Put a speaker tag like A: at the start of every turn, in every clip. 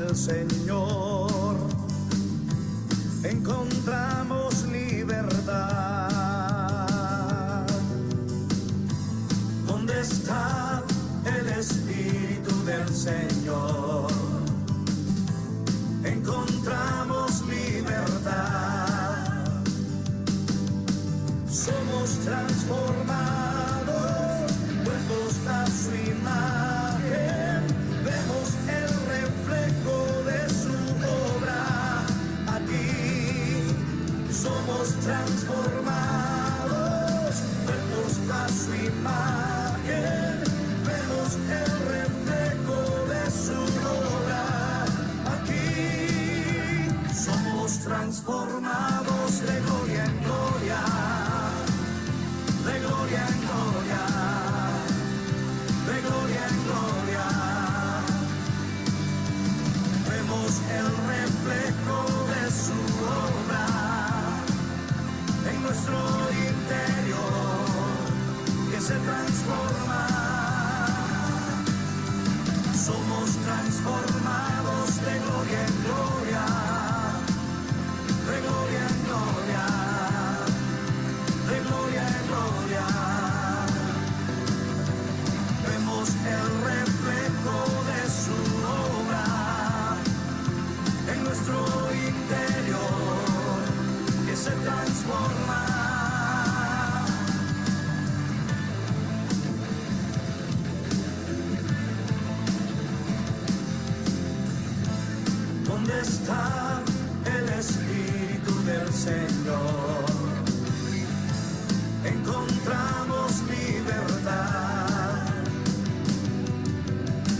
A: del Señor encontramos libertad. ¿Dónde está el Espíritu del Señor? Encontramos libertad. Somos transformados, vueltos a su imagen. Vemos el reflejo de su obra aquí. Somos transformados, vueltos a su imagen. Vemos el reflejo de su obra aquí. Somos transformados de gloria en gloria, de gloria en gloria, de gloria en gloria. Vemos el reflejo de su obra en nuestro interior que se transforma. Somos transformados de gloria en gloria, de gloria en gloria, de gloria en gloria. Vemos el reflejo de su obra en nuestro interior que se transforma. ¿Dónde está el Espíritu del Señor? Encontramos libertad.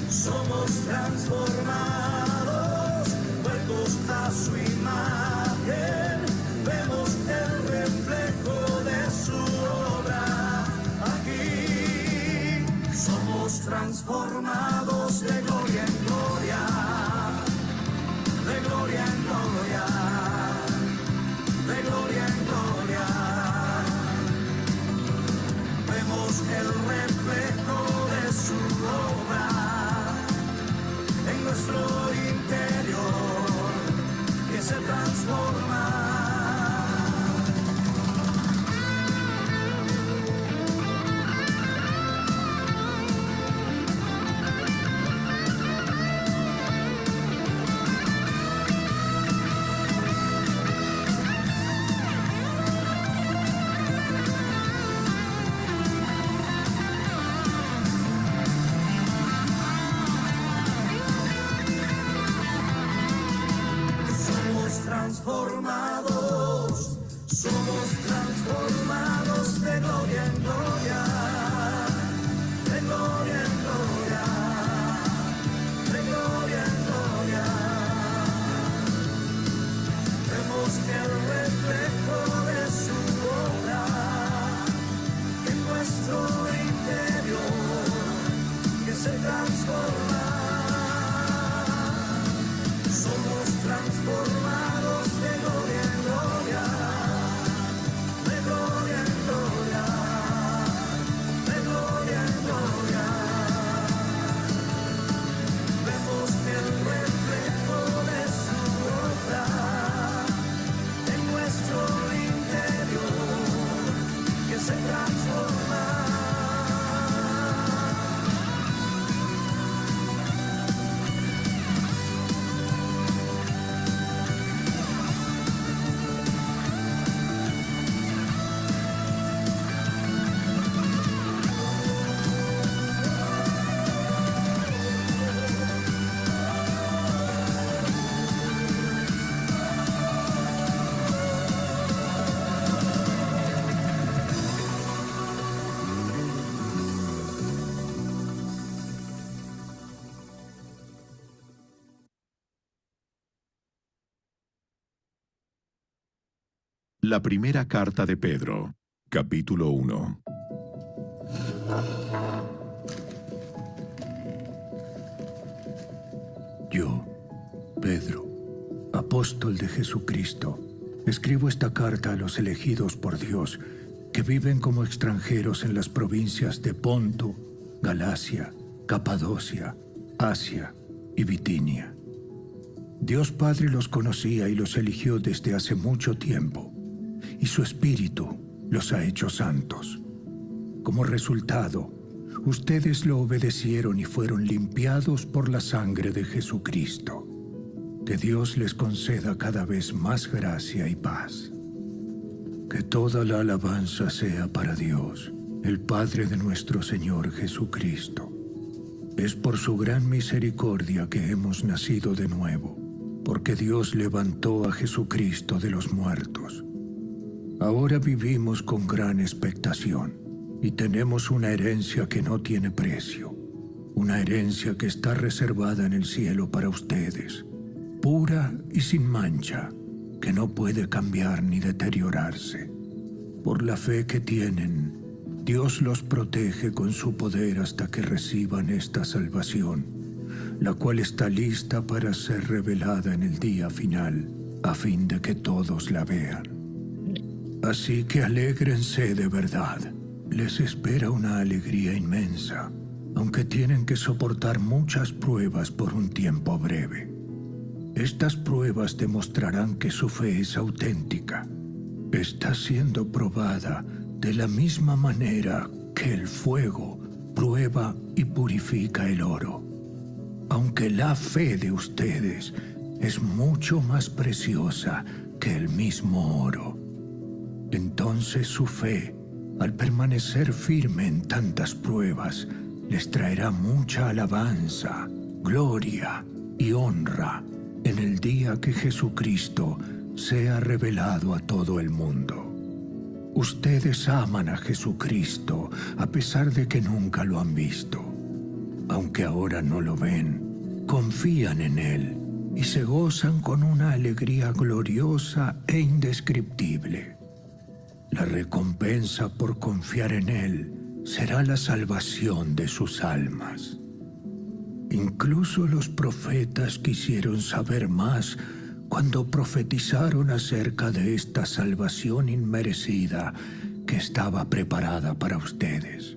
A: Somos transformados, vueltos a su imagen. Vemos el reflejo de su obra aquí. Somos transformados de gloria en gloria, de gloria en gloria, de gloria en gloria. Vemos el reflejo de su obra en nuestro interior que se transforma. Somos transformados de gloria en gloria, de gloria en gloria, de gloria en gloria. Vemos el reflejo de su obra en nuestro interior que se transforma. Somos transformados de gloria en gloria, de gloria en gloria, de gloria en gloria. Vemos el reflejo de su obra en nuestro interior que se transforma.
B: La primera carta de Pedro, capítulo 1.
C: Yo, Pedro, apóstol de Jesucristo, escribo esta carta a los elegidos por Dios, que viven como extranjeros en las provincias de Ponto, Galacia, Capadocia, Asia y Bitinia. Dios Padre los conocía y los eligió desde hace mucho tiempo, y su Espíritu los ha hecho santos. Como resultado, ustedes lo obedecieron y fueron limpiados por la sangre de Jesucristo. Que Dios les conceda cada vez más gracia y paz. Que toda la alabanza sea para Dios, el Padre de nuestro Señor Jesucristo. Es por su gran misericordia que hemos nacido de nuevo, porque Dios levantó a Jesucristo de los muertos. Ahora vivimos con gran expectación y tenemos una herencia que no tiene precio, una herencia que está reservada en el cielo para ustedes, pura y sin mancha, que no puede cambiar ni deteriorarse. Por la fe que tienen, Dios los protege con su poder hasta que reciban esta salvación, la cual está lista para ser revelada en el día final, a fin de que todos la vean. Así que alégrense de verdad. Les espera una alegría inmensa, aunque tienen que soportar muchas pruebas por un tiempo breve. Estas pruebas demostrarán que su fe es auténtica. Está siendo probada de la misma manera que el fuego prueba y purifica el oro. Aunque la fe de ustedes es mucho más preciosa que el mismo oro. Entonces su fe, al permanecer firme en tantas pruebas, les traerá mucha alabanza, gloria y honra en el día que Jesucristo sea revelado a todo el mundo. Ustedes aman a Jesucristo a pesar de que nunca lo han visto. Aunque ahora no lo ven, confían en Él y se gozan con una alegría gloriosa e indescriptible. La recompensa por confiar en Él será la salvación de sus almas. Incluso los profetas quisieron saber más cuando profetizaron acerca de esta salvación inmerecida que estaba preparada para ustedes.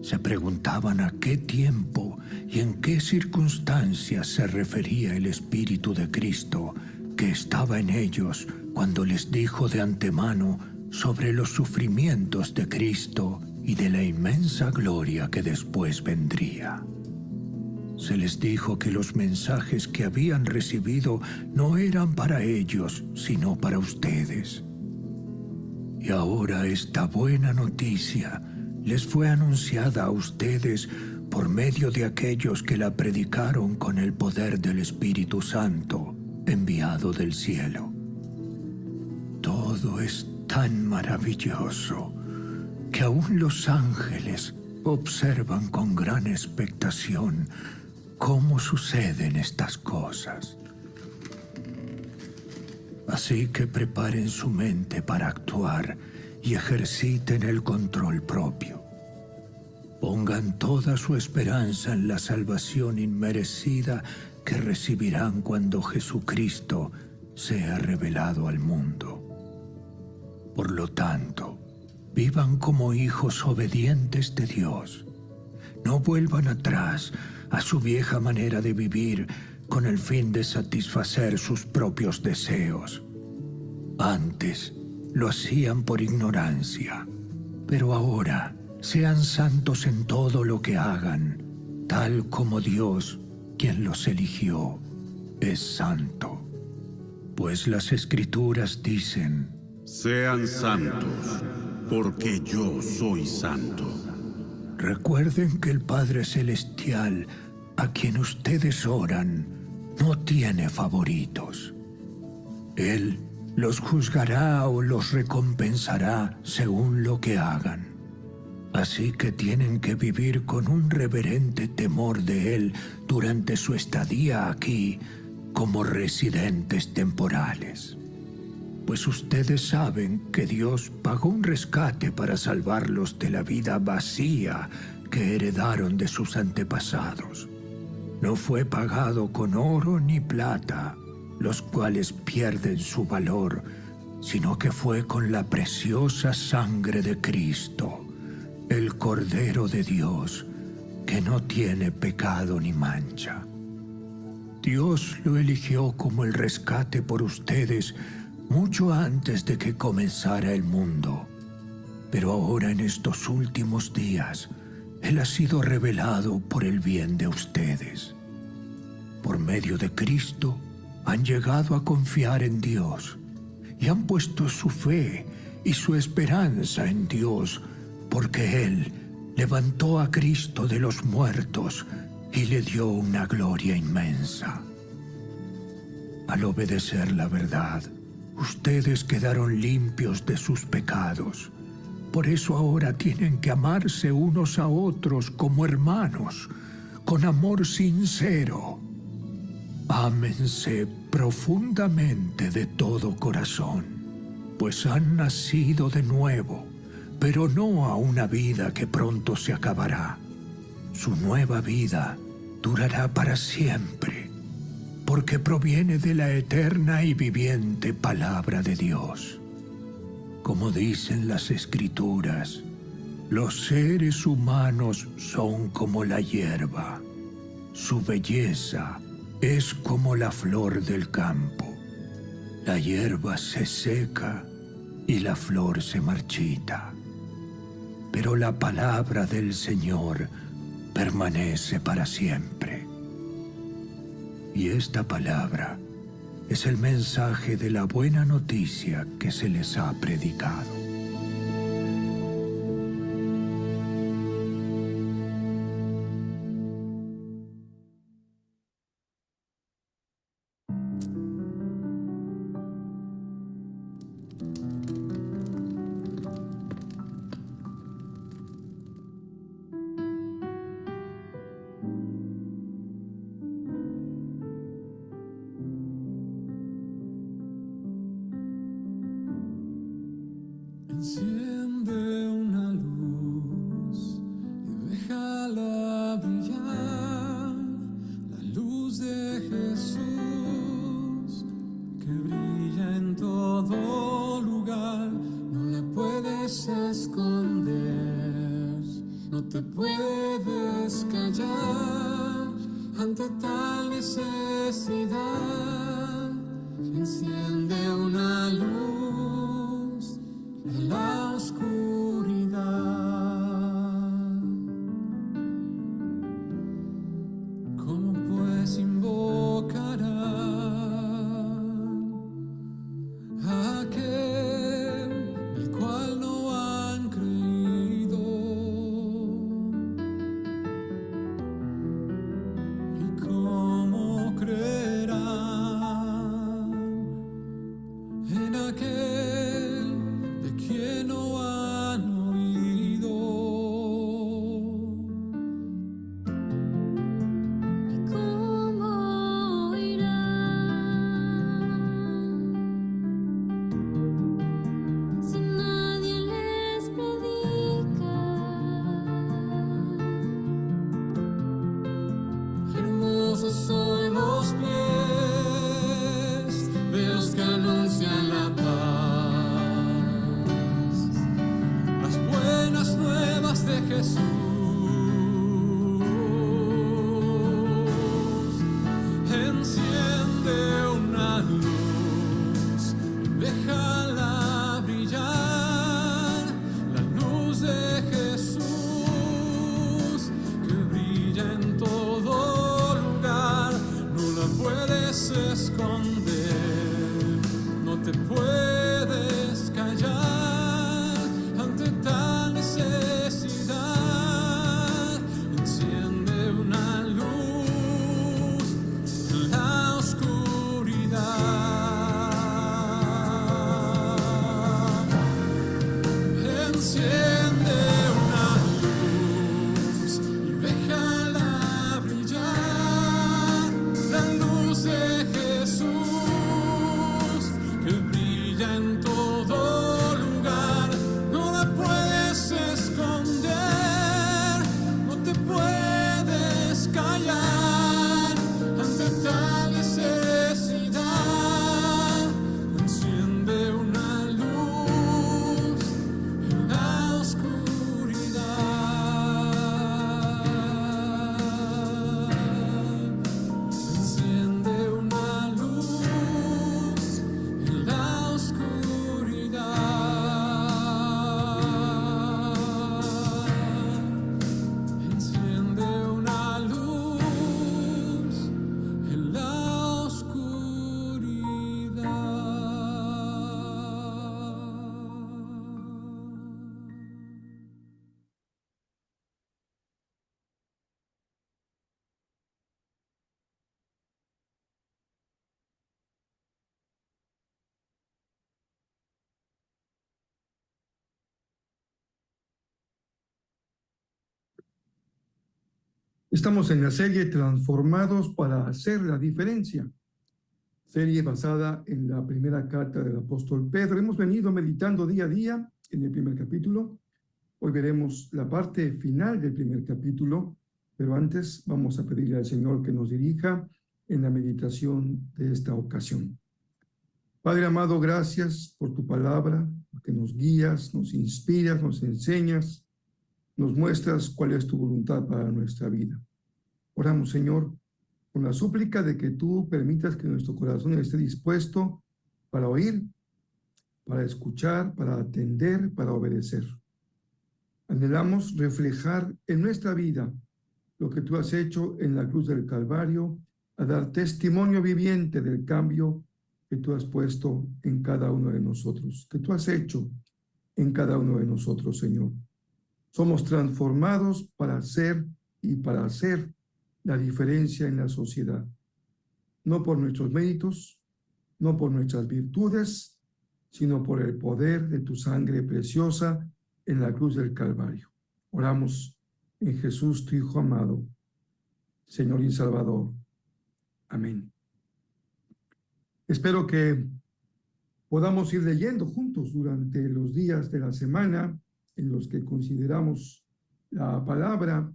C: Se preguntaban a qué tiempo y en qué circunstancias se refería el Espíritu de Cristo que estaba en ellos cuando les dijo de antemano sobre los sufrimientos de Cristo y de la inmensa gloria que después vendría. Se les dijo que los mensajes que habían recibido no eran para ellos, sino para ustedes. Y ahora esta buena noticia les fue anunciada a ustedes por medio de aquellos que la predicaron con el poder del Espíritu Santo, enviado del cielo. Todo es tan maravilloso que aún los ángeles observan con gran expectación cómo suceden estas cosas. Así que preparen su mente para actuar y ejerciten el control propio. Pongan toda su esperanza en la salvación inmerecida que recibirán cuando Jesucristo sea revelado al mundo. Por lo tanto, vivan como hijos obedientes de Dios. No vuelvan atrás a su vieja manera de vivir con el fin de satisfacer sus propios deseos. Antes lo hacían por ignorancia, pero ahora sean santos en todo lo que hagan, tal como Dios, quien los eligió, es santo. Pues las Escrituras dicen:
D: sean santos, porque yo soy santo.
C: Recuerden que el Padre Celestial, a quien ustedes oran, no tiene favoritos. Él los juzgará o los recompensará según lo que hagan. Así que tienen que vivir con un reverente temor de Él durante su estadía aquí como residentes temporales. Pues ustedes saben que Dios pagó un rescate para salvarlos de la vida vacía que heredaron de sus antepasados. No fue pagado con oro ni plata, los cuales pierden su valor, sino que fue con la preciosa sangre de Cristo, el Cordero de Dios, que no tiene pecado ni mancha. Dios lo eligió como el rescate por ustedes mucho antes de que comenzara el mundo. Pero ahora en estos últimos días, Él ha sido revelado por el bien de ustedes. Por medio de Cristo, han llegado a confiar en Dios y han puesto su fe y su esperanza en Dios, porque Él levantó a Cristo de los muertos y le dio una gloria inmensa. Al obedecer la verdad, ustedes quedaron limpios de sus pecados. Por eso ahora tienen que amarse unos a otros como hermanos, con amor sincero. Ámense profundamente de todo corazón, pues han nacido de nuevo, pero no a una vida que pronto se acabará. Su nueva vida durará para siempre, porque proviene de la eterna y viviente palabra de Dios. Como dicen las Escrituras, los seres humanos son como la hierba. Su belleza es como la flor del campo. La hierba se seca y la flor se marchita. Pero la palabra del Señor permanece para siempre. Y esta palabra es el mensaje de la buena noticia que se les ha predicado.
E: Enciende una luz y déjala brillar, la luz de Jesús que brilla en todo lugar. No la puedes esconder, no te puedes callar ante tal necesidad. Enciende una luz en la oscuridad. ¿Cómo pues invocarán a aquel el cual no han creído? ¿Y cómo creerán en aquel de quien no han oído?
F: ¿Y cómo oirán si nadie les predica?
E: Hermosos son los pies de los que anuncian la paz, las buenas nuevas de Jesús. Enciende una luz y déjala brillar, la luz de Jesús que brilla en todo lugar. No la puedes esconder, no te puedes callar ante tal necesidad. Enciende una luz en la oscuridad. Enciende una luz y déjala brillar, la luz de Jesús que brilla
G: Estamos en la serie Transformados para hacer la diferencia, serie basada en la primera carta del apóstol Pedro. Hemos venido meditando día a día en el primer capítulo. Hoy veremos la parte final del primer capítulo, pero antes vamos a pedirle al Señor que nos dirija en la meditación de esta ocasión. Padre amado, gracias por tu palabra, porque nos guías, nos inspiras, nos enseñas, nos muestras cuál es tu voluntad para nuestra vida. Oramos, Señor, con la súplica de que tú permitas que nuestro corazón esté dispuesto para oír, para escuchar, para atender, para obedecer. Anhelamos reflejar en nuestra vida lo que tú has hecho en la cruz del Calvario, a dar testimonio viviente del cambio que tú has puesto en cada uno de nosotros, que tú has hecho en cada uno de nosotros, Señor. Somos transformados para ser y para hacer la diferencia en la sociedad. No por nuestros méritos, no por nuestras virtudes, sino por el poder de tu sangre preciosa en la cruz del Calvario. Oramos en Jesús, tu Hijo amado, Señor y Salvador. Amén. Espero que podamos ir leyendo juntos durante los días de la semana en los que consideramos la palabra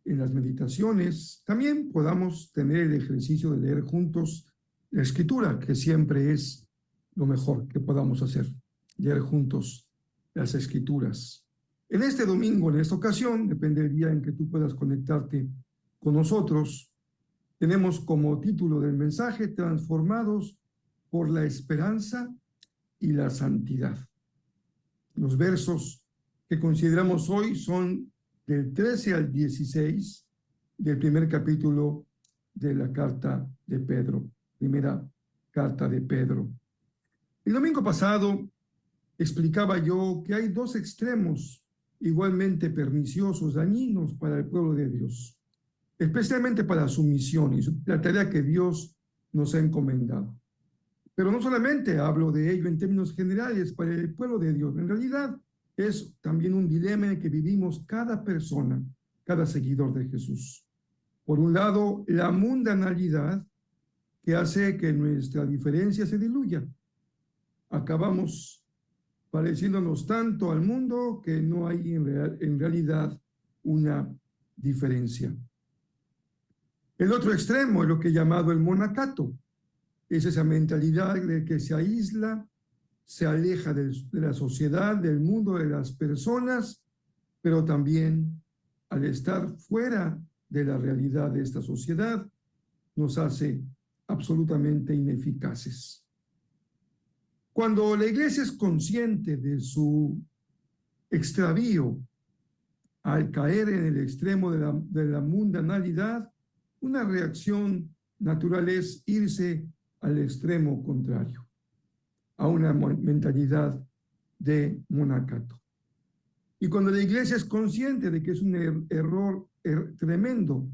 G: en las meditaciones. También podamos tener el ejercicio de leer juntos la Escritura, que siempre es lo mejor que podamos hacer, leer juntos las Escrituras. En este domingo, en esta ocasión, depende del día en que tú puedas conectarte con nosotros, tenemos como título del mensaje: Transformados por la esperanza y la santidad. Los versos que consideramos hoy son del 13 al 16 del primer capítulo de la carta de Pedro, primera carta de Pedro. El domingo pasado explicaba yo que hay dos extremos igualmente perniciosos, dañinos para el pueblo de Dios, especialmente para su misión y la tarea que Dios nos ha encomendado. Pero no solamente hablo de ello en términos generales para el pueblo de Dios, en realidad es también un dilema en el que vivimos cada persona, cada seguidor de Jesús. Por un lado, la mundanalidad que hace que nuestra diferencia se diluya. Acabamos pareciéndonos tanto al mundo que no hay en realidad una diferencia. El otro extremo es lo que he llamado el monacato. Es esa mentalidad de que se aísla, se aleja de la sociedad, del mundo, de las personas, pero también al estar fuera de la realidad de esta sociedad, nos hace absolutamente ineficaces. Cuando la iglesia es consciente de su extravío al caer en el extremo de la mundanalidad, una reacción natural es irse al extremo contrario, a una mentalidad de monacato. Y cuando la iglesia es consciente de que es un error tremendo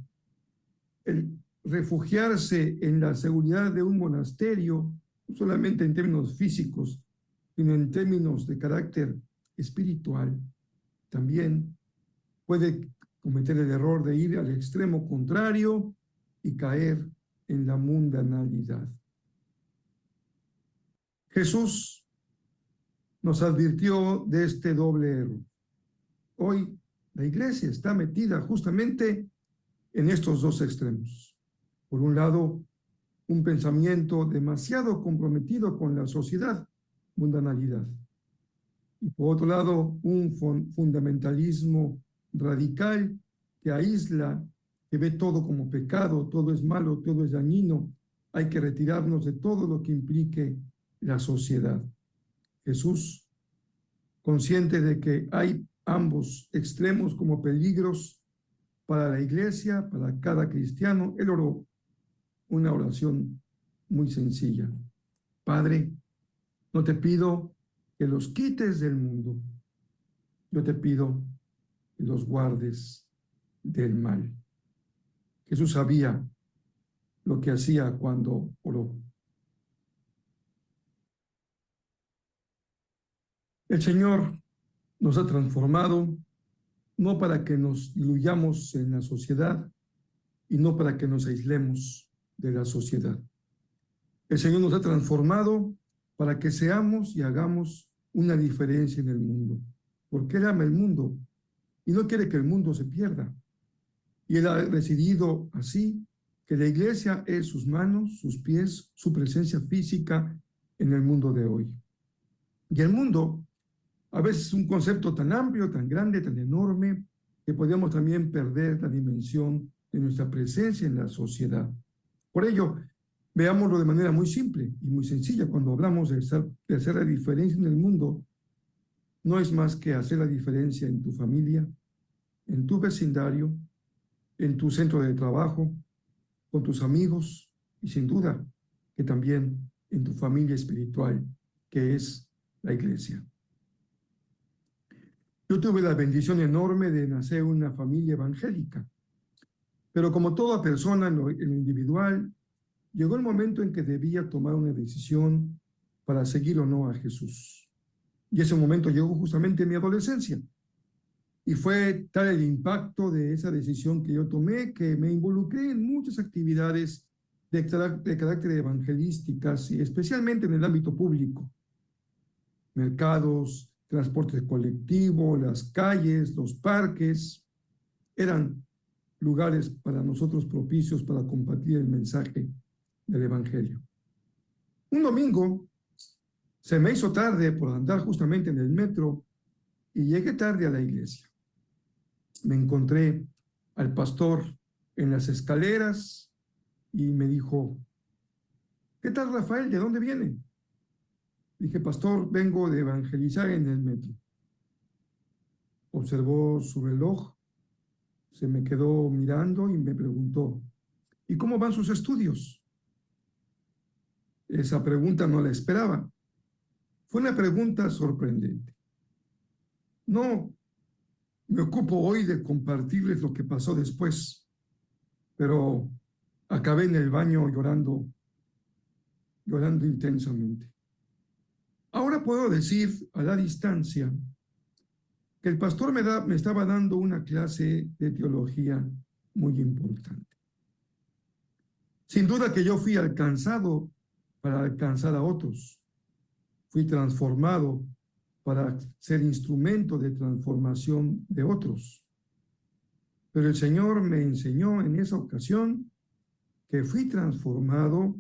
G: el refugiarse en la seguridad de un monasterio, no solamente en términos físicos, sino en términos de carácter espiritual, también puede cometer el error de ir al extremo contrario y caer en la mundanalidad. Jesús nos advirtió de este doble error. Hoy la iglesia está metida justamente en estos dos extremos. Por un lado, un pensamiento demasiado comprometido con la sociedad, mundanalidad. Y por otro lado, un fundamentalismo radical que aísla, que ve todo como pecado, todo es malo, todo es dañino. Hay que retirarnos de todo lo que implique la sociedad. Jesús, consciente de que hay ambos extremos como peligros para la iglesia, para cada cristiano, él oró una oración muy sencilla. Padre, no te pido que los quites del mundo, yo te pido que los guardes del mal. Jesús sabía lo que hacía cuando oró. El Señor nos ha transformado no para que nos diluyamos en la sociedad, y no para que nos aislemos de la sociedad. El Señor nos ha transformado para que seamos y hagamos una diferencia en el mundo, porque Él ama el mundo y no quiere que el mundo se pierda. Y Él ha decidido así que la iglesia es sus manos, sus pies, su presencia física en el mundo de hoy. Y el mundo a veces es un concepto tan amplio, tan grande, tan enorme, que podemos también perder la dimensión de nuestra presencia en la sociedad. Por ello, veámoslo de manera muy simple y muy sencilla. Cuando hablamos de hacer la diferencia en el mundo, no es más que hacer la diferencia en tu familia, en tu vecindario, en tu centro de trabajo, con tus amigos y sin duda que también en tu familia espiritual, que es la iglesia. Yo tuve la bendición enorme de nacer en una familia evangélica, pero como toda persona en lo individual, llegó el momento en que debía tomar una decisión para seguir o no a Jesús. Y ese momento llegó justamente en mi adolescencia. Y fue tal el impacto de esa decisión que yo tomé que me involucré en muchas actividades de carácter evangelísticas y especialmente en el ámbito público. Mercados, transporte colectivo, las calles, los parques, eran lugares para nosotros propicios para compartir el mensaje del Evangelio. Un domingo se me hizo tarde por andar justamente en el metro y llegué tarde a la iglesia. Me encontré al pastor en las escaleras y me dijo, ¿qué tal, Rafael? ¿De dónde viene? Dije, pastor, vengo de evangelizar en el metro. Observó su reloj, se me quedó mirando y me preguntó, ¿y cómo van sus estudios? Esa pregunta no la esperaba. Fue una pregunta sorprendente. No me ocupo hoy de compartirles lo que pasó después, pero acabé en el baño llorando intensamente. Ahora puedo decir a la distancia que el pastor me estaba dando una clase de teología muy importante. Sin duda que yo fui alcanzado para alcanzar a otros. Fui transformado para ser instrumento de transformación de otros. Pero el Señor me enseñó en esa ocasión que fui transformado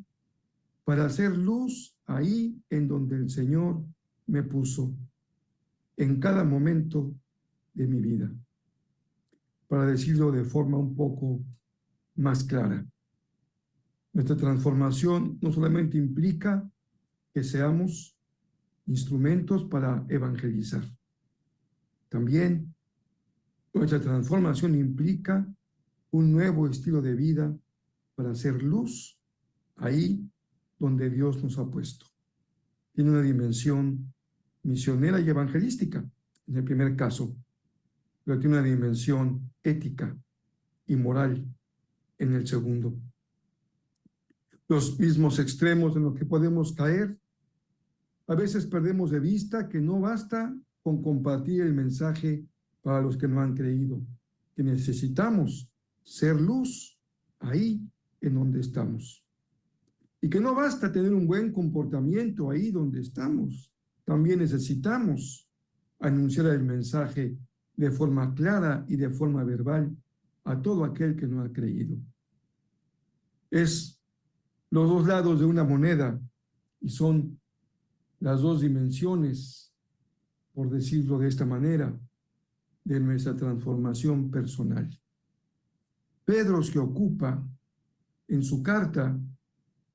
G: para hacer luz ahí en donde el Señor me puso, en cada momento de mi vida. Para decirlo de forma un poco más clara, nuestra transformación no solamente implica que seamos instrumentos para evangelizar. También nuestra transformación implica un nuevo estilo de vida para hacer luz ahí donde Dios nos ha puesto. Tiene una dimensión misionera y evangelística, en el primer caso, pero tiene una dimensión ética y moral en el segundo. Los mismos extremos en los que podemos caer. A veces perdemos de vista que no basta con compartir el mensaje para los que no han creído, que necesitamos ser luz ahí en donde estamos. Y que no basta tener un buen comportamiento ahí donde estamos. También necesitamos anunciar el mensaje de forma clara y de forma verbal a todo aquel que no ha creído. Es los dos lados de una moneda y son las dos dimensiones, por decirlo de esta manera, de nuestra transformación personal. Pedro se ocupa en su carta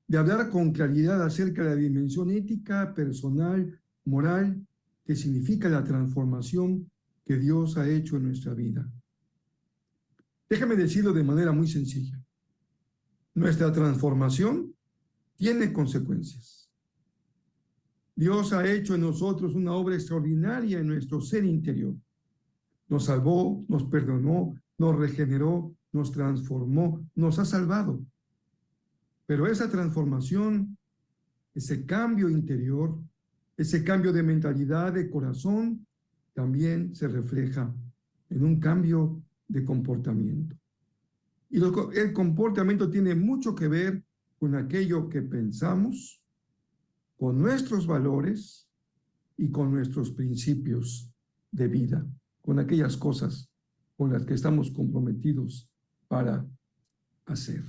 G: de hablar con claridad acerca de la dimensión ética, personal, moral, que significa la transformación que Dios ha hecho en nuestra vida. Déjame decirlo de manera muy sencilla. Nuestra transformación tiene consecuencias. Dios ha hecho en nosotros una obra extraordinaria en nuestro ser interior. Nos salvó, nos perdonó, nos regeneró, nos transformó, nos ha salvado. Pero esa transformación, ese cambio interior, ese cambio de mentalidad, de corazón, también se refleja en un cambio de comportamiento. Y el comportamiento tiene mucho que ver con aquello que pensamos, con nuestros valores y con nuestros principios de vida, con aquellas cosas con las que estamos comprometidos para hacer.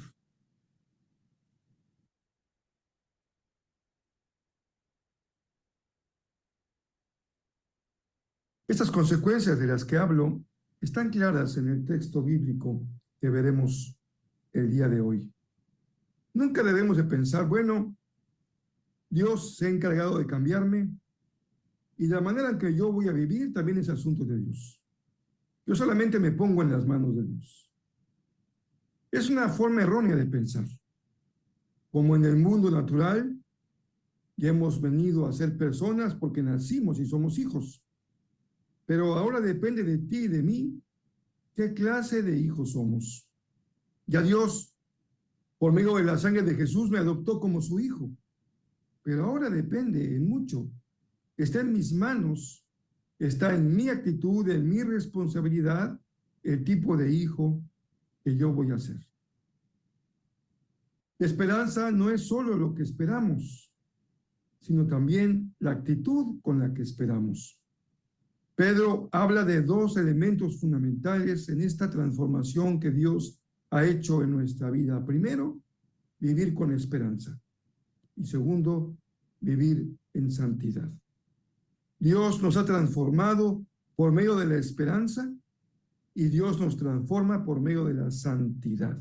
G: Estas consecuencias de las que hablo están claras en el texto bíblico que veremos el día de hoy. Nunca debemos de pensar, bueno, Dios se ha encargado de cambiarme y la manera en que yo voy a vivir también es asunto de Dios. Yo solamente me pongo en las manos de Dios. Es una forma errónea de pensar. Como en el mundo natural, ya hemos venido a ser personas porque nacimos y somos hijos. Pero ahora depende de ti y de mí qué clase de hijos somos. Ya Dios, por medio de la sangre de Jesús, me adoptó como su hijo. Pero ahora depende en mucho. Está en mis manos, está en mi actitud, en mi responsabilidad, el tipo de hijo que yo voy a ser. La esperanza no es solo lo que esperamos, sino también la actitud con la que esperamos. Pedro habla de dos elementos fundamentales en esta transformación que Dios ha hecho en nuestra vida. Primero, vivir con esperanza. Y segundo, vivir en santidad. Dios nos ha transformado por medio de la esperanza y Dios nos transforma por medio de la santidad.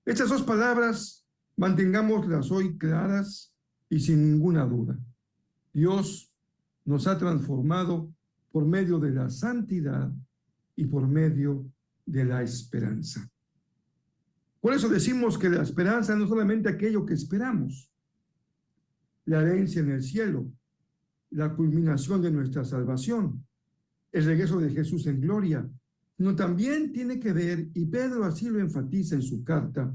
G: Estas dos palabras, mantengámoslas hoy claras y sin ninguna duda. Dios nos ha transformado por medio de la santidad y por medio de la esperanza. Por eso decimos que la esperanza no es solamente aquello que esperamos, la herencia en el cielo, la culminación de nuestra salvación, el regreso de Jesús en gloria, sino también tiene que ver, y Pedro así lo enfatiza en su carta,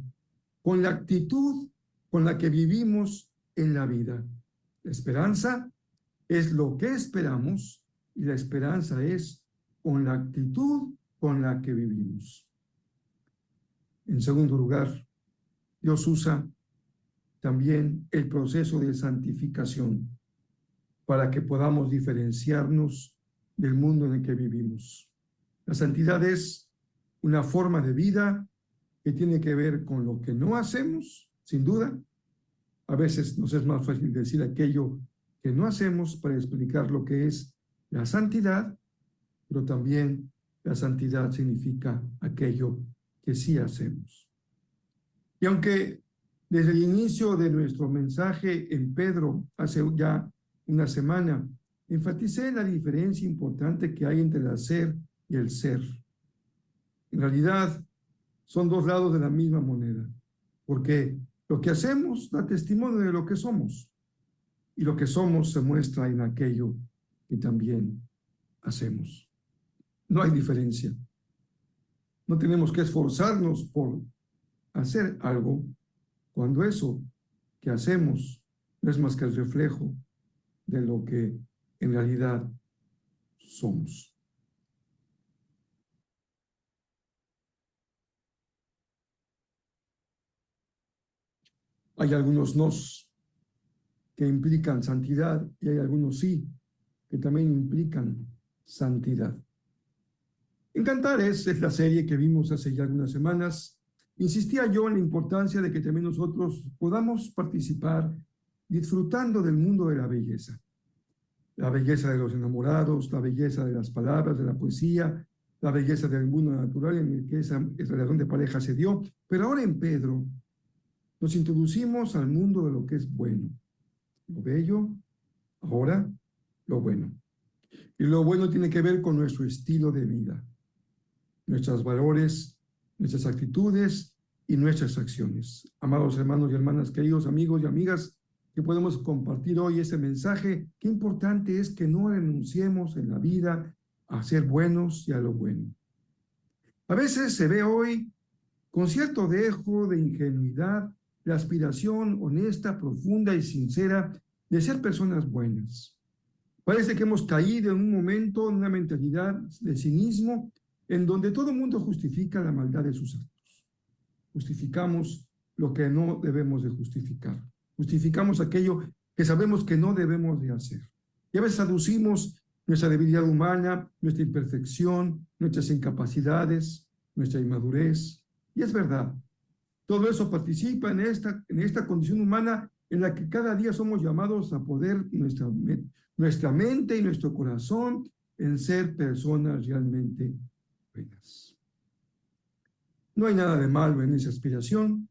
G: con la actitud con la que vivimos en la vida. La esperanza es lo que esperamos y la esperanza es con la actitud con la que vivimos. En segundo lugar, Dios usa también el proceso de santificación para que podamos diferenciarnos del mundo en el que vivimos. La santidad es una forma de vida que tiene que ver con lo que no hacemos, sin duda. A veces nos es más fácil decir aquello que no hacemos para explicar lo que es la santidad, pero también la santidad significa aquello que sí hacemos. Y aunque desde el inicio de nuestro mensaje en Pedro, hace ya una semana, enfaticé la diferencia importante que hay entre el hacer y el ser. En realidad, son dos lados de la misma moneda, porque lo que hacemos da testimonio de lo que somos, y lo que somos se muestra en aquello que también hacemos. No hay diferencia. No tenemos que esforzarnos por hacer algo cuando eso que hacemos no es más que el reflejo de lo que en realidad somos. Hay algunos nos que implican santidad y hay algunos sí que también implican santidad. En Cantares, es la serie que vimos hace ya algunas semanas, insistía yo en la importancia de que también nosotros podamos participar disfrutando del mundo de la belleza de los enamorados, la belleza de las palabras, de la poesía, la belleza del mundo natural en el que esa relación de pareja se dio. Pero ahora en Pedro nos introducimos al mundo de lo que es bueno, lo bello, ahora lo bueno. Y lo bueno tiene que ver con nuestro estilo de vida, nuestros valores, nuestras actitudes y nuestras acciones. Amados hermanos y hermanas, queridos amigos y amigas, que podemos compartir hoy ese mensaje, qué importante es que no renunciemos en la vida a ser buenos y a lo bueno. A veces se ve hoy, con cierto dejo de ingenuidad, la aspiración honesta, profunda y sincera de ser personas buenas. Parece que hemos caído en un momento en una mentalidad de cinismo en donde todo el mundo justifica la maldad de sus actos. justificamos lo que no debemos de justificar. Justificamos aquello que sabemos que no debemos de hacer. Y a veces aducimos nuestra debilidad humana, nuestra imperfección, nuestras incapacidades, nuestra inmadurez. Y es verdad, todo eso participa en esta condición humana en la que cada día somos llamados a poder nuestra mente y nuestro corazón en ser personas realmente buenas. No hay nada de malo en esa aspiración.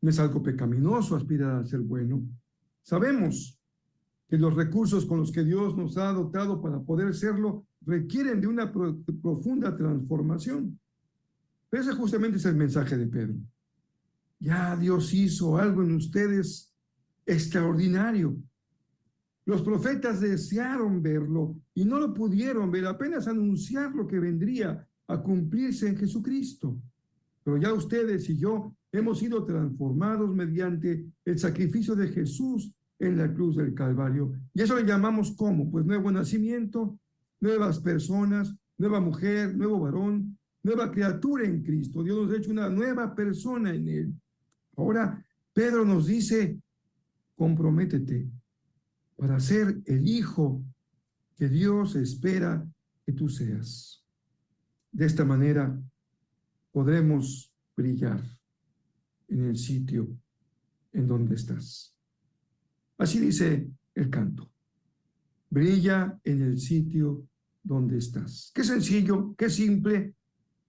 G: No es algo pecaminoso aspirar a ser bueno. Sabemos que los recursos con los que Dios nos ha dotado para poder serlo requieren de una profunda transformación. Pero ese justamente es el mensaje de Pedro. Ya Dios hizo algo en ustedes extraordinario. Los profetas desearon verlo y no lo pudieron ver, apenas anunciar lo que vendría a cumplirse en Jesucristo. Pero ya ustedes y yo hemos sido transformados mediante el sacrificio de Jesús en la cruz del Calvario. Y eso le llamamos ¿cómo? Pues nuevo nacimiento, nuevas personas, nueva mujer, nuevo varón, nueva criatura en Cristo. Dios nos ha hecho una nueva persona en Él. Ahora, Pedro nos dice, comprométete para ser el hijo que Dios espera que tú seas. De esta manera podremos brillar en el sitio en donde estás. Así dice el canto. Brilla en el sitio donde estás. Qué sencillo, qué simple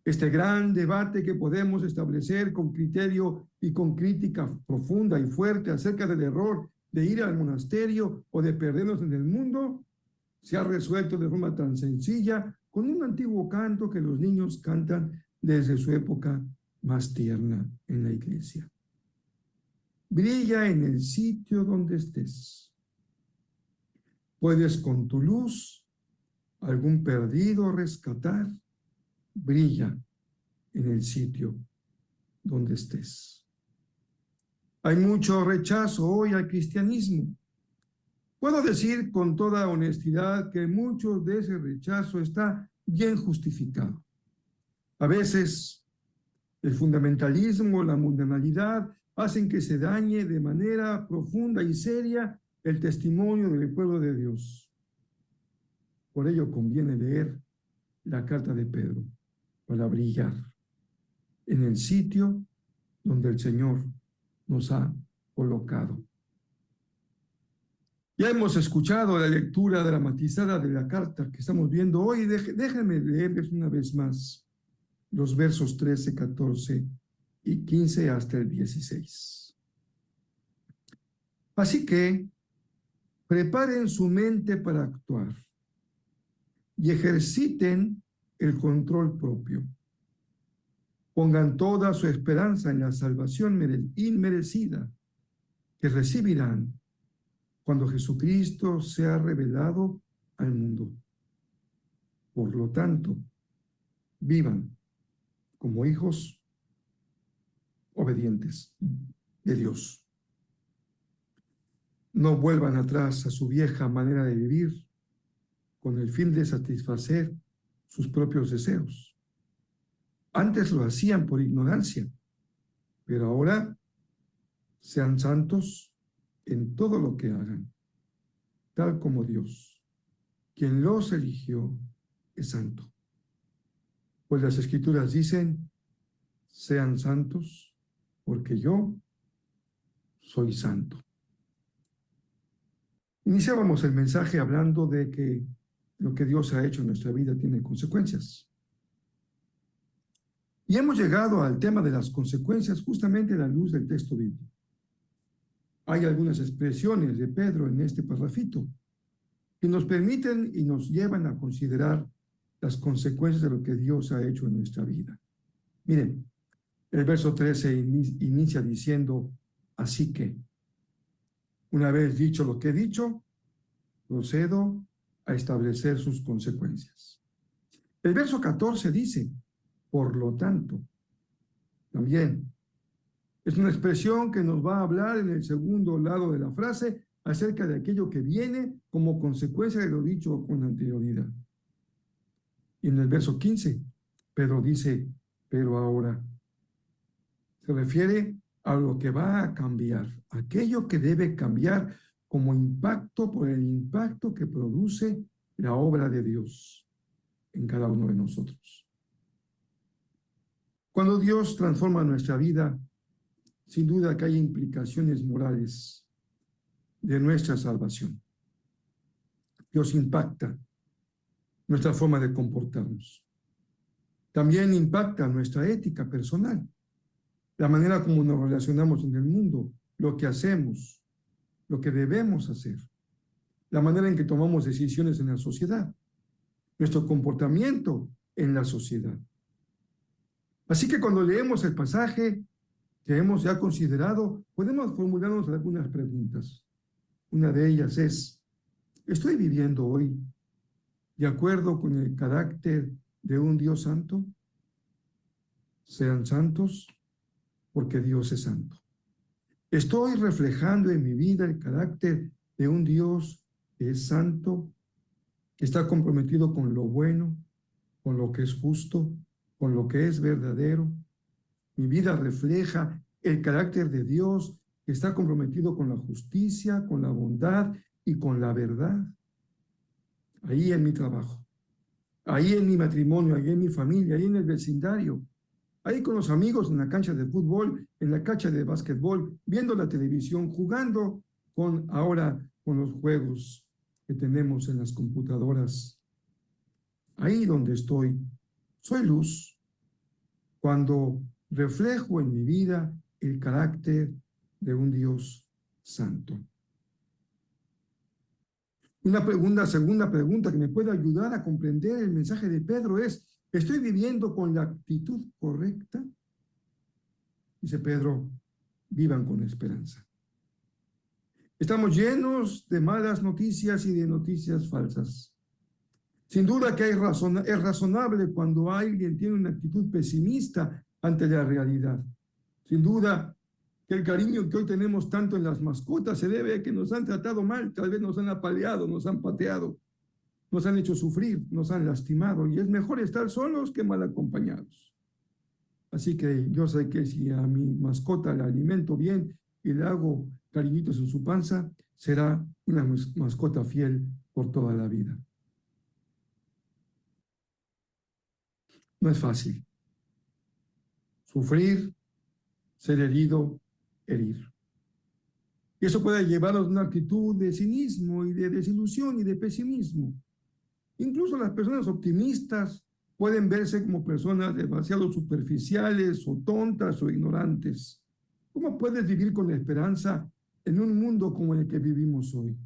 G: este gran debate que podemos establecer con criterio y con crítica profunda y fuerte acerca del error de ir al monasterio o de perdernos en el mundo, se ha resuelto de forma tan sencilla con un antiguo canto que los niños cantan desde su época más tierna en la iglesia. Brilla en el sitio donde estés. Puedes con tu luz algún perdido rescatar. Brilla en el sitio donde estés. Hay mucho rechazo hoy al cristianismo. Puedo decir con toda honestidad que mucho de ese rechazo está bien justificado. A veces el fundamentalismo, la mundanalidad hacen que se dañe de manera profunda y seria el testimonio del pueblo de Dios. Por ello conviene leer la carta de Pedro para brillar en el sitio donde el Señor nos ha colocado. Ya hemos escuchado la lectura dramatizada de la carta que estamos viendo hoy. Déjenme leerles una vez más los versos 13, 14 y 15 hasta el 16. Así que preparen su mente para actuar y ejerciten el control propio. Pongan toda su esperanza en la salvación inmerecida que recibirán cuando Jesucristo sea revelado al mundo. Por lo tanto, vivan como hijos obedientes de Dios. No vuelvan atrás a su vieja manera de vivir con el fin de satisfacer sus propios deseos. Antes lo hacían por ignorancia, pero ahora sean santos en todo lo que hagan, tal como Dios, quien los eligió, es santo. Pues las Escrituras dicen, sean santos, porque yo soy santo. Iniciábamos el mensaje hablando de que lo que Dios ha hecho en nuestra vida tiene consecuencias. Y hemos llegado al tema de las consecuencias justamente a la luz del texto bíblico. Hay algunas expresiones de Pedro en este parrafito que nos permiten y nos llevan a considerar las consecuencias de lo que Dios ha hecho en nuestra vida. Miren, el verso 13 inicia diciendo, así que, una vez dicho lo que he dicho, procedo a establecer sus consecuencias. El verso 14 dice, por lo tanto, también es una expresión que nos va a hablar en el segundo lado de la frase acerca de aquello que viene como consecuencia de lo dicho con anterioridad. Y en el verso 15, Pedro dice, pero ahora, Se refiere a lo que va a cambiar, aquello que debe cambiar como impacto por el impacto que produce la obra de Dios en cada uno de nosotros. Cuando Dios transforma nuestra vida, sin duda que hay implicaciones morales de nuestra salvación. Dios impacta nuestra forma de comportarnos. También impacta nuestra ética personal, la manera como nos relacionamos en el mundo, lo que hacemos, lo que debemos hacer, la manera en que tomamos decisiones en la sociedad, nuestro comportamiento en la sociedad. Así que cuando leemos el pasaje que hemos ya considerado, podemos formularnos algunas preguntas. Una de ellas es, ¿estoy viviendo hoy de acuerdo con el carácter de un Dios santo? Sean santos porque Dios es santo. ¿Estoy reflejando en mi vida el carácter de un Dios que es santo, que está comprometido con lo bueno, con lo que es justo, con lo que es verdadero? Mi vida refleja el carácter de Dios que está comprometido con la justicia, con la bondad y con la verdad. Ahí en mi trabajo, ahí en mi matrimonio, ahí en mi familia, ahí en el vecindario, ahí con los amigos en la cancha de fútbol, en la cancha de básquetbol, viendo la televisión, jugando ahora con los juegos que tenemos en las computadoras. Ahí donde estoy, soy luz cuando reflejo en mi vida el carácter de un Dios santo. Segunda pregunta que me puede ayudar a comprender el mensaje de Pedro es, ¿estoy viviendo con la actitud correcta? Dice Pedro, vivan con esperanza. Estamos llenos de malas noticias y de noticias falsas. Sin duda que es razonable cuando alguien tiene una actitud pesimista ante la realidad. Sin duda que el cariño que hoy tenemos tanto en las mascotas se debe a que nos han tratado mal, tal vez nos han apaleado, nos han pateado, nos han hecho sufrir, nos han lastimado, y es mejor estar solos que mal acompañados. Así que yo sé que si a mi mascota la alimento bien y le hago cariñitos en su panza, será una mascota fiel por toda la vida. No es fácil. Sufrir, ser herido, herir. Y eso puede llevarnos a una actitud de cinismo y de desilusión y de pesimismo. Incluso las personas optimistas pueden verse como personas demasiado superficiales o tontas o ignorantes. ¿Cómo puedes vivir con esperanza en un mundo como el que vivimos hoy?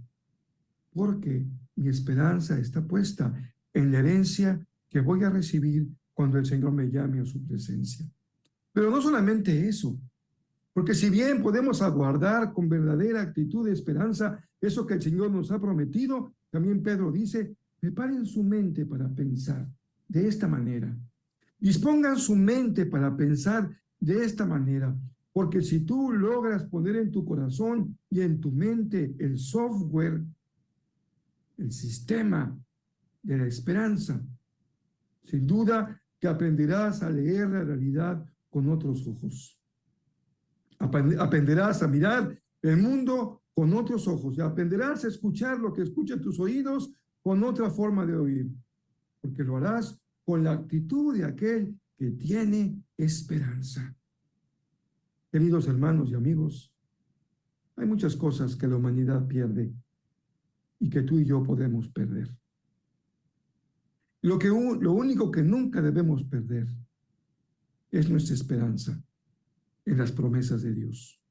G: Porque mi esperanza está puesta en la herencia que voy a recibir cuando el Señor me llame a su presencia. Pero no solamente eso, porque si bien podemos aguardar con verdadera actitud de esperanza eso que el Señor nos ha prometido, también Pedro dice, preparen su mente para pensar de esta manera. Dispongan su mente para pensar de esta manera, porque si tú logras poner en tu corazón y en tu mente el software, el sistema de la esperanza, sin duda que aprenderás a leer la realidad con otros ojos. Aprenderás a mirar el mundo con otros ojos y aprenderás a escuchar lo que escuchan tus oídos con otra forma de oír, porque lo harás con la actitud de aquel que tiene esperanza. Queridos hermanos y amigos, hay muchas cosas que la humanidad pierde y que tú y yo podemos perder. Lo único que nunca debemos perder es nuestra esperanza en las promesas de Dios.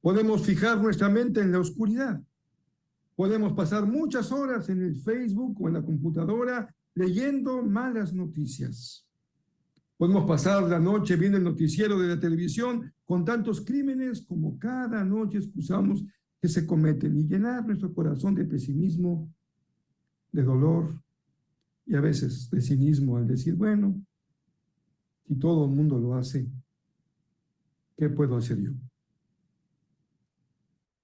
G: Podemos fijar nuestra mente en la oscuridad. Podemos pasar muchas horas en el Facebook o en la computadora leyendo malas noticias. Podemos pasar la noche viendo el noticiero de la televisión con tantos crímenes como cada noche escuchamos que se cometen y llenar nuestro corazón de pesimismo, de dolor y a veces de cinismo al decir, bueno, si todo el mundo lo hace, ¿qué puedo hacer yo?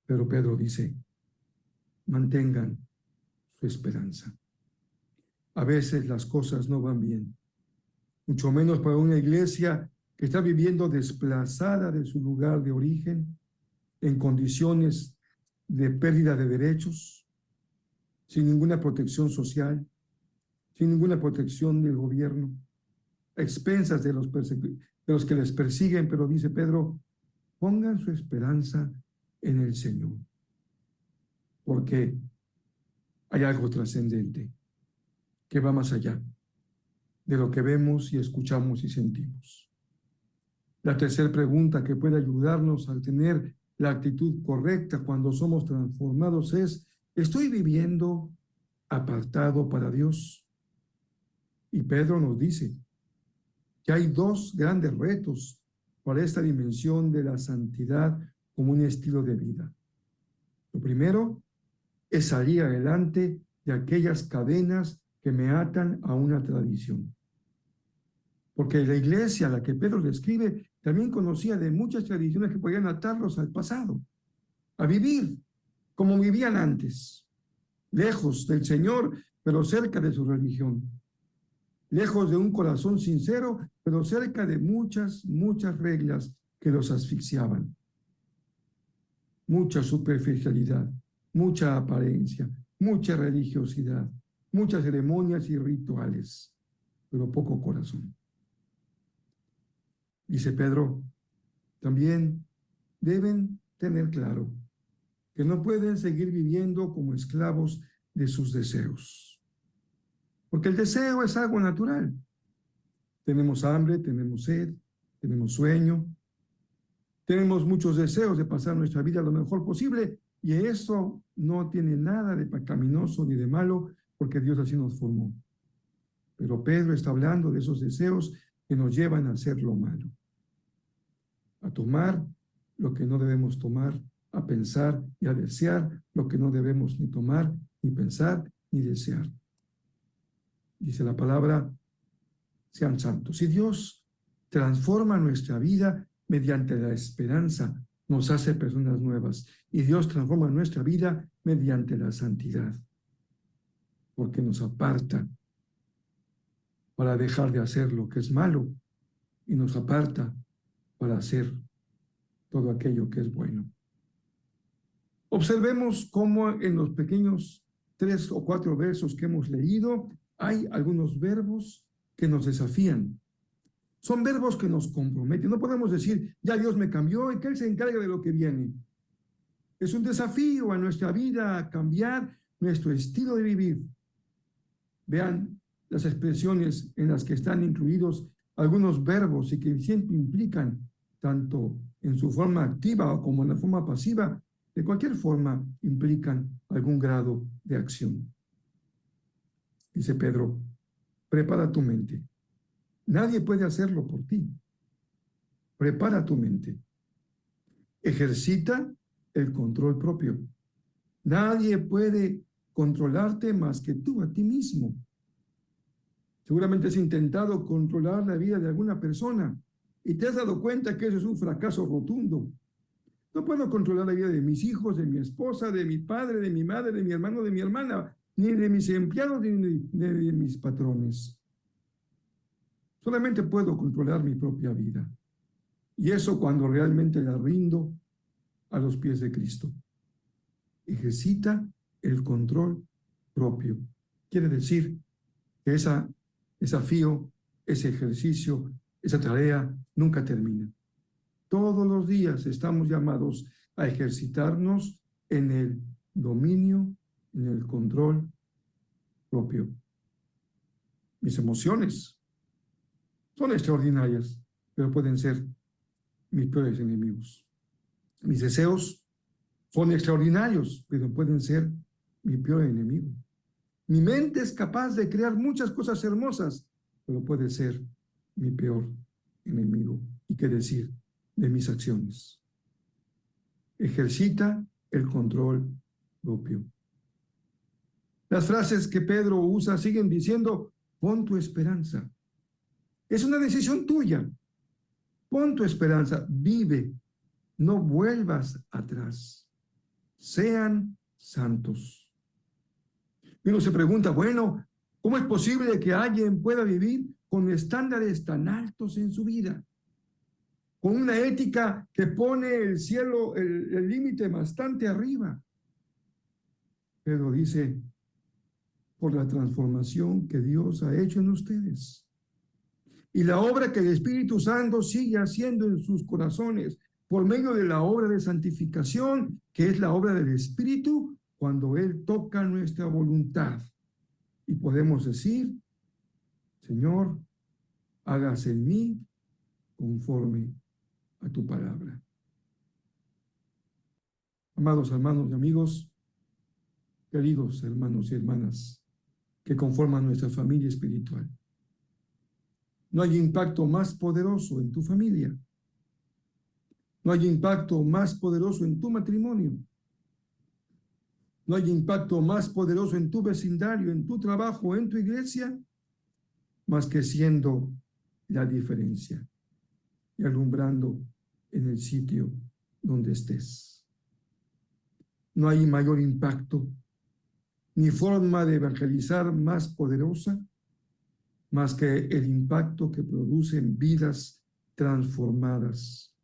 G: Pero Pedro dice, mantengan su esperanza. A veces las cosas no van bien, mucho menos para una iglesia que está viviendo desplazada de su lugar de origen, en condiciones de pérdida de derechos, sin ninguna protección social, sin ninguna protección del gobierno, a expensas de los que les persiguen, pero dice Pedro, pongan su esperanza en el Señor, porque hay algo trascendente que va más allá de lo que vemos y escuchamos y sentimos. La tercera pregunta que puede ayudarnos a tener la actitud correcta cuando somos transformados es, ¿estoy viviendo apartado para Dios? Y Pedro nos dice que hay dos grandes retos para esta dimensión de la santidad como un estilo de vida. Lo primero es salir adelante de aquellas cadenas que me atan a una tradición. Porque la iglesia a la que Pedro describe también conocía de muchas tradiciones que podían atarlos al pasado, a vivir como vivían antes, lejos del Señor, pero cerca de su religión, lejos de un corazón sincero, pero cerca de muchas reglas que los asfixiaban. Mucha superficialidad, mucha apariencia, mucha religiosidad, muchas ceremonias y rituales, pero poco corazón. Dice Pedro, también deben tener claro que no pueden seguir viviendo como esclavos de sus deseos. Porque el deseo es algo natural. Tenemos hambre, tenemos sed, tenemos sueño, tenemos muchos deseos de pasar nuestra vida lo mejor posible y eso no tiene nada de pecaminoso ni de malo porque Dios así nos formó. Pero Pedro está hablando de esos deseos que nos llevan a hacer lo malo, a tomar lo que no debemos tomar, a pensar y a desear lo que no debemos ni tomar, ni pensar, ni desear. Dice la palabra, sean santos. Si Dios transforma nuestra vida mediante la esperanza, nos hace personas nuevas. Y Dios transforma nuestra vida mediante la santidad, porque nos aparta para dejar de hacer lo que es malo y nos aparta para hacer todo aquello que es bueno. Observemos cómo en los pequeños 3 o 4 versos que hemos leído hay algunos verbos que nos desafían. Son verbos que nos comprometen. No podemos decir, ya Dios me cambió y que Él se encargue de lo que viene. Es un desafío a nuestra vida a cambiar nuestro estilo de vivir. Vean las expresiones en las que están incluidos algunos verbos y que siempre implican, tanto en su forma activa como en la forma pasiva, de cualquier forma implican algún grado de acción. Dice Pedro, prepara tu mente. Nadie puede hacerlo por ti. Prepara tu mente. Ejercita el control propio. Nadie puede controlarte más que tú a ti mismo. Seguramente has intentado controlar la vida de alguna persona y te has dado cuenta que eso es un fracaso rotundo. No puedo controlar la vida de mis hijos, de mi esposa, de mi padre, de mi madre, de mi hermano, de mi hermana, ni de mis empleados, ni de mis patrones. Solamente puedo controlar mi propia vida. Y eso cuando realmente la rindo a los pies de Cristo. Ejercita el control propio. Quiere decir que ese desafío, ese ejercicio, esa tarea nunca termina. Todos los días estamos llamados a ejercitarnos en el dominio, en el control propio. Mis emociones son extraordinarias, pero pueden ser mis peores enemigos. Mis deseos son extraordinarios, pero pueden ser mi peor enemigo. Mi mente es capaz de crear muchas cosas hermosas, pero puede ser mi peor enemigo. ¿Y qué decir de mis acciones? Ejercita el control propio. Las frases que Pedro usa siguen diciendo, pon tu esperanza. Es una decisión tuya. Pon tu esperanza, vive, no vuelvas atrás. Sean santos. Y uno se pregunta, bueno, ¿cómo es posible que alguien pueda vivir con estándares tan altos en su vida? con una ética que pone el cielo, el límite bastante arriba. Pedro dice, por la transformación que Dios ha hecho en ustedes y la obra que el Espíritu Santo sigue haciendo en sus corazones por medio de la obra de santificación, que es la obra del Espíritu, cuando Él toca nuestra voluntad. Y podemos decir, Señor, hágase en mí conforme a tu palabra. Amados hermanos y amigos, queridos hermanos y hermanas que conforman nuestra familia espiritual, no hay impacto más poderoso en tu familia. No hay impacto más poderoso en tu matrimonio. No hay impacto más poderoso en tu vecindario, en tu trabajo, en tu iglesia, más que siendo la diferencia y alumbrando en el sitio donde estés. No hay mayor impacto ni forma de evangelizar más poderosa más que el impacto que producen vidas transformadas,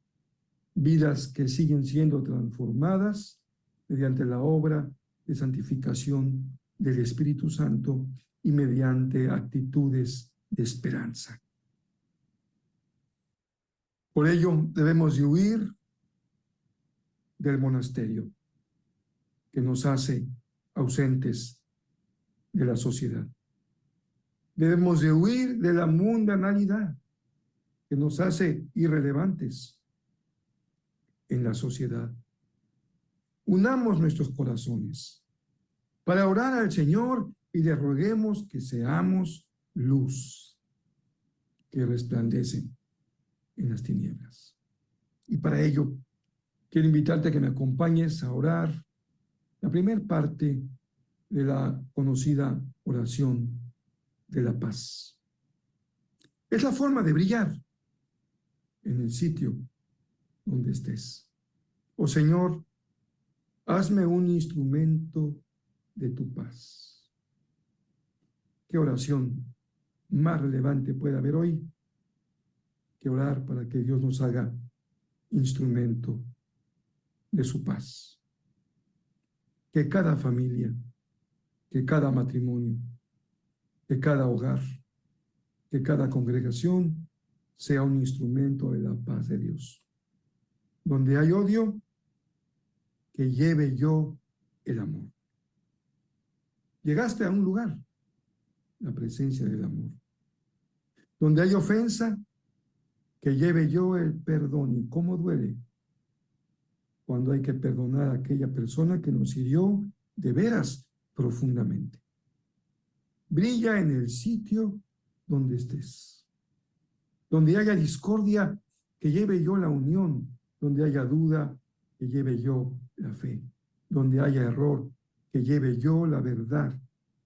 G: vidas que siguen siendo transformadas mediante la obra de santificación del Espíritu Santo y mediante actitudes de esperanza. Por ello debemos de huir del monasterio que nos hace ausentes de la sociedad. Debemos de huir de la mundanalidad que nos hace irrelevantes en la sociedad. Unamos nuestros corazones para orar al Señor y le roguemos que seamos luz que resplandece en las tinieblas. Y para ello quiero invitarte a que me acompañes a orar la primera parte de la conocida oración de la paz. Es la forma de brillar en el sitio donde estés. Oh Señor, hazme un instrumento de tu paz. ¿Qué oración más relevante puede haber hoy que orar para que Dios nos haga instrumento de su paz? Que cada familia, que cada matrimonio, que cada hogar, que cada congregación sea un instrumento de la paz de Dios. Donde hay odio, que lleve yo el amor. Llegaste a un lugar, la presencia del amor. Donde hay ofensa, que lleve yo el perdón. ¿Y cómo duele cuando hay que perdonar a aquella persona que nos hirió de veras profundamente? Brilla en el sitio donde estés. Donde haya discordia, que lleve yo la unión. Donde haya duda, que lleve yo la fe. Donde haya error, que lleve yo la verdad.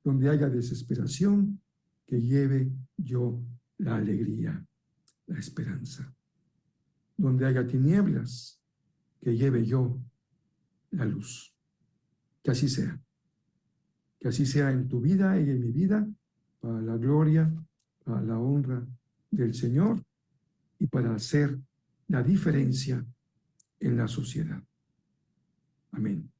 G: Donde haya desesperación, que lleve yo la alegría, la esperanza. Donde haya tinieblas, que lleve yo la luz. Que así sea. Que así sea en tu vida y en mi vida, para la gloria, para la honra del Señor y para hacer la diferencia en la sociedad. Amén.